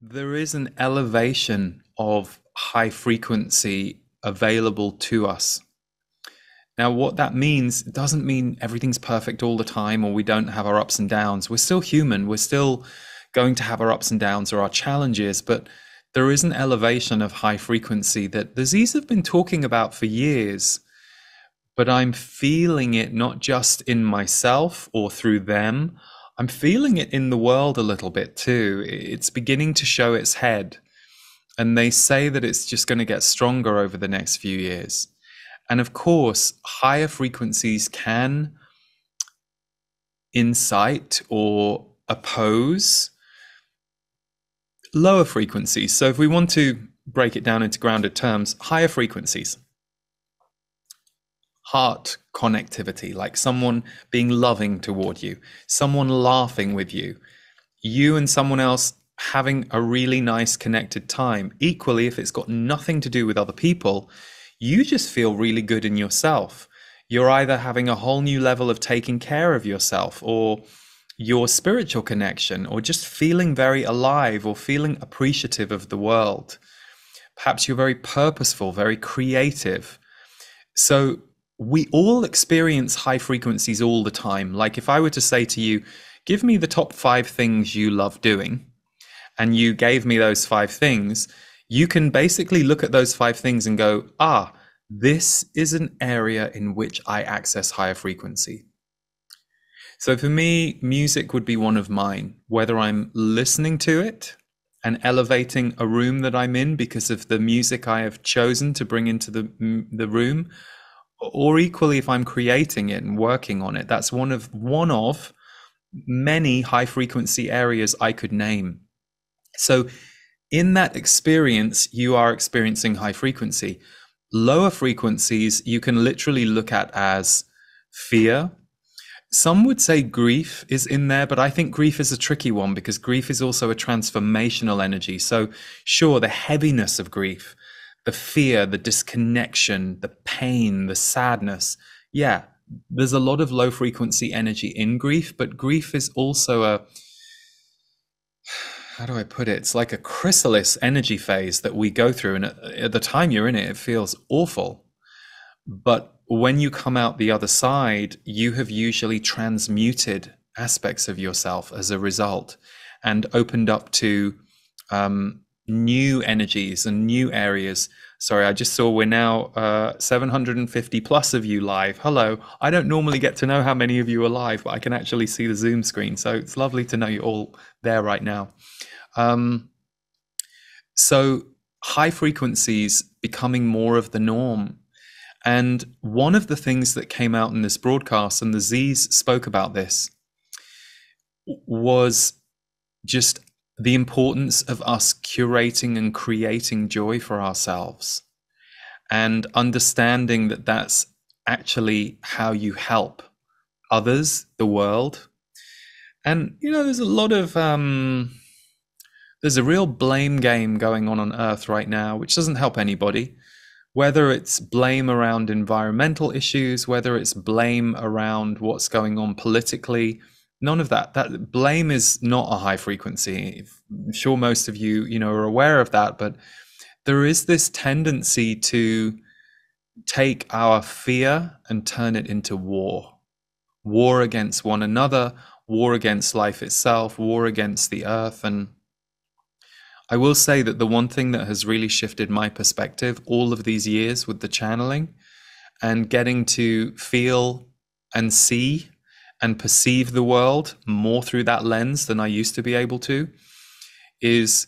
There is an elevation of high frequency available to us. Now, what that means, it doesn't mean everything's perfect all the time or we don't have our ups and downs. We're still human. We're still going to have our ups and downs or our challenges, but there is an elevation of high frequency that the Z's have been talking about for years, but I'm feeling it not just in myself or through them. I'm feeling it in the world a little bit too. It's beginning to show its head. And they say that it's just going to get stronger over the next few years. And of course, higher frequencies can incite or oppose lower frequencies. So if we want to break it down into grounded terms, higher frequencies, heart connectivity, like someone being loving toward you, someone laughing with you, you and someone else having a really nice connected time. Equally, if it's got nothing to do with other people, you just feel really good in yourself. You're either having a whole new level of taking care of yourself or your spiritual connection, or just feeling very alive or feeling appreciative of the world. Perhaps you're very purposeful, very creative. So we all experience high frequencies all the time. Like if I were to say to you, give me the top 5 things you love doing, and you gave me those 5 things, you can basically look at those 5 things and go, this is an area in which I access higher frequency. So for me, music would be one of mine, whether I'm listening to it and elevating a room that I'm in because of the music I have chosen to bring into the room, or equally if I'm creating it and working on it. That's one of many high frequency areas I could name. So in that experience, you are experiencing high frequency. Lower frequencies, you can literally look at as fear. Some would say grief is in there, but I think grief is a tricky one because grief is also a transformational energy. So sure, the heaviness of grief, the fear, the disconnection, the pain, the sadness. Yeah, there's a lot of low frequency energy in grief, but grief is also how do I put it? It's like a chrysalis energy phase that we go through. And at the time you're in it, it feels awful. But when you come out the other side, you have usually transmuted aspects of yourself as a result and opened up to new energies and new areas. Sorry, I just saw we're now 750 plus of you live. Hello. I don't normally get to know how many of you are live, but I can actually see the Zoom screen. So it's lovely to know you're all there right now. So high frequencies becoming more of the norm. And one of the things that came out in this broadcast, and the Z's spoke about this, was just the importance of us curating and creating joy for ourselves and understanding that that's actually how you help others, the world. And, there's a lot of, there's a real blame game going on Earth right now, which doesn't help anybody. Whether it's blame around environmental issues, whether it's blame around what's going on politically, none of that. That blame is not a high frequency. I'm sure most of you, are aware of that, but there is this tendency to take our fear and turn it into war. War against one another, war against life itself, war against the earth. And I will say that the one thing that has really shifted my perspective all of these years with the channeling and getting to feel and see and perceive the world more through that lens than I used to be able to is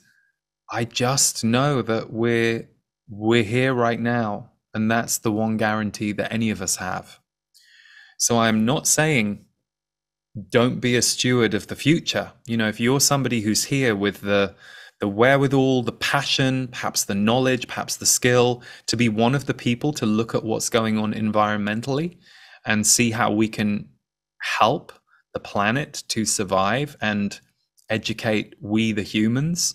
I just know that we're here right now, and that's the one guarantee that any of us have. So I'm not saying don't be a steward of the future. If you're somebody who's here with the wherewithal, the passion, perhaps the knowledge, perhaps the skill to be one of the people to look at what's going on environmentally and see how we can help the planet to survive and educate we the humans.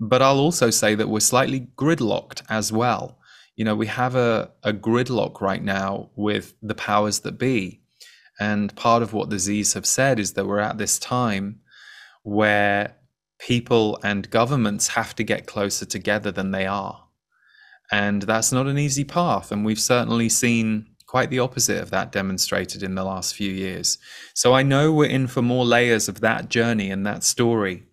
But I'll also say that we're slightly gridlocked as well. We have a gridlock right now with the powers that be. And part of what the Z's have said is that we're at this time where people and governments have to get closer together than they are. And that's not an easy path. And we've certainly seen quite the opposite of that demonstrated in the last few years. So I know we're in for more layers of that journey and that story.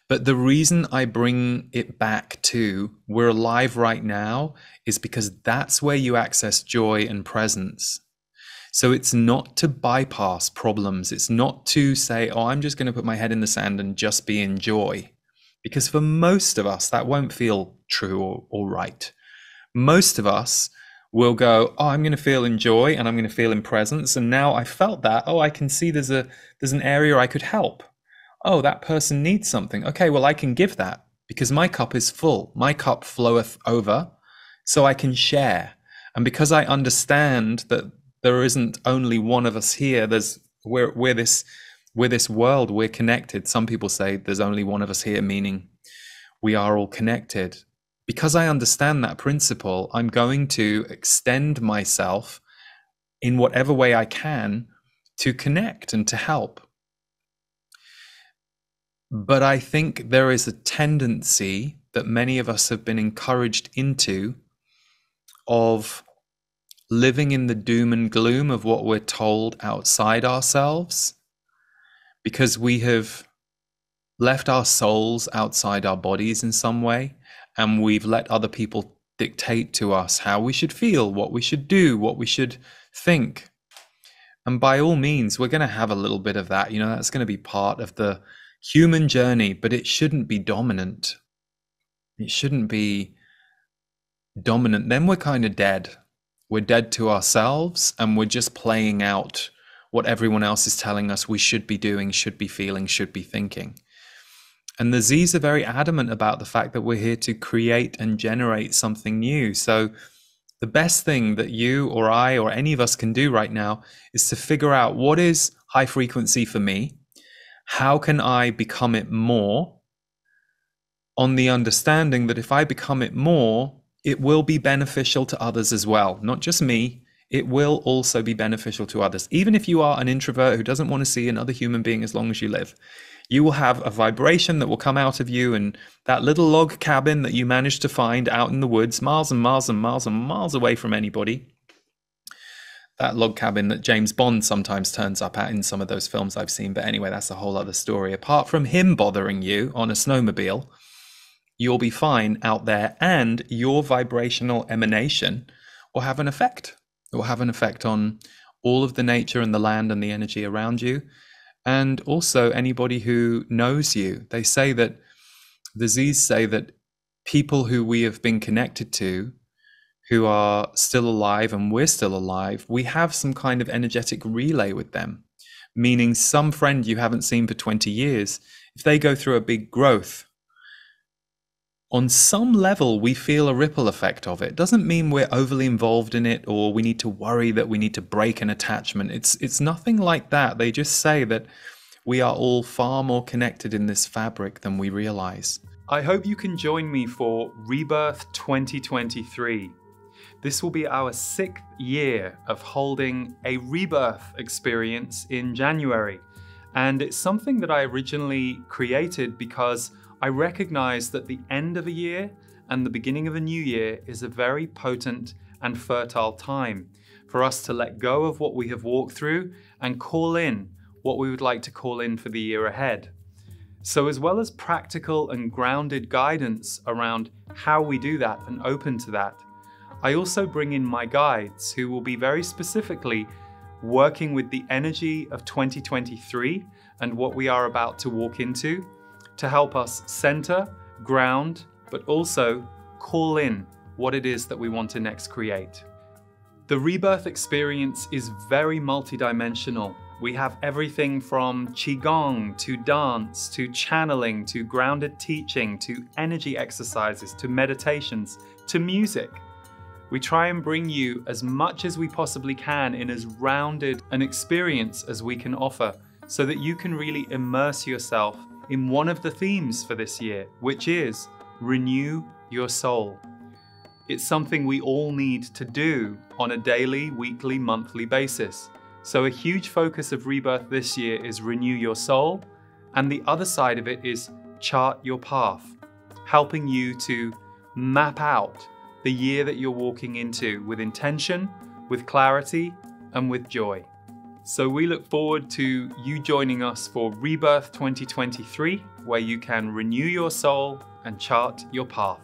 But the reason I bring it back to we're alive right now is because that's where you access joy and presence. So it's not to bypass problems. It's not to say, oh, I'm just going to put my head in the sand and just be in joy. Because for most of us, that won't feel true or right. Most of us will go, oh, I'm going to feel in joy and I'm going to feel in presence. And now I felt that, oh, I can see there's an area I could help. Oh, that person needs something. Okay, well, I can give that because my cup is full. My cup floweth over, so I can share. And because I understand that there isn't only one of us here, we're this world, we're connected. Some people say there's only one of us here, meaning we are all connected. Because I understand that principle, I'm going to extend myself in whatever way I can to connect and to help. But I think there is a tendency that many of us have been encouraged into of living in the doom and gloom of what we're told outside ourselves, because we have left our souls outside our bodies in some way, and we've let other people dictate to us how we should feel, what we should do, what we should think. And by all means, we're going to have a little bit of that. That's going to be part of the human journey, but it shouldn't be dominant. It shouldn't be dominant. Then we're kind of dead. We're dead to ourselves, and we're just playing out what everyone else is telling us we should be doing, should be feeling, should be thinking. And the Z's are very adamant about the fact that we're here to create and generate something new. So the best thing that you or I or any of us can do right now is to figure out what is high frequency for me. How can I become it more, on the understanding that if I become it more, it will be beneficial to others as well. Not just me, it will also be beneficial to others. Even if you are an introvert who doesn't want to see another human being as long as you live, you will have a vibration that will come out of you, and that little log cabin that you managed to find out in the woods, miles and miles and miles and miles away from anybody, that log cabin that James Bond sometimes turns up at in some of those films I've seen. But anyway, that's a whole other story. Apart from him bothering you on a snowmobile, you'll be fine out there, and your vibrational emanation will have an effect. It will have an effect on all of the nature and the land and the energy around you, and also anybody who knows you. They say that, the Z's say that people who we have been connected to, who are still alive and we're still alive, we have some kind of energetic relay with them. Meaning some friend you haven't seen for 20 years, if they go through a big growth, on some level we feel a ripple effect of it. Doesn't mean we're overly involved in it or we need to worry that we need to break an attachment. It's nothing like that. They just say that we are all far more connected in this fabric than we realize. I hope you can join me for Rebirth 2023. This will be our 6th year of holding a rebirth experience in January. And it's something that I originally created because I recognize that the end of a year and the beginning of a new year is a very potent and fertile time for us to let go of what we have walked through and call in what we would like to call in for the year ahead. So as well as practical and grounded guidance around how we do that and open to that, I also bring in my guides who will be very specifically working with the energy of 2023 and what we are about to walk into to help us center, ground, but also call in what it is that we want to next create. The rebirth experience is very multidimensional. We have everything from Qigong to dance to channeling to grounded teaching to energy exercises to meditations to music. We try and bring you as much as we possibly can in as rounded an experience as we can offer so that you can really immerse yourself in one of the themes for this year, which is renew your soul. It's something we all need to do on a daily, weekly, monthly basis. So a huge focus of Rebirth this year is renew your soul And the other side of it is chart your path, helping you to map out the year that you're walking into with intention, with clarity, and with joy. So we look forward to you joining us for Rebirth 2023, where you can renew your soul and chart your path.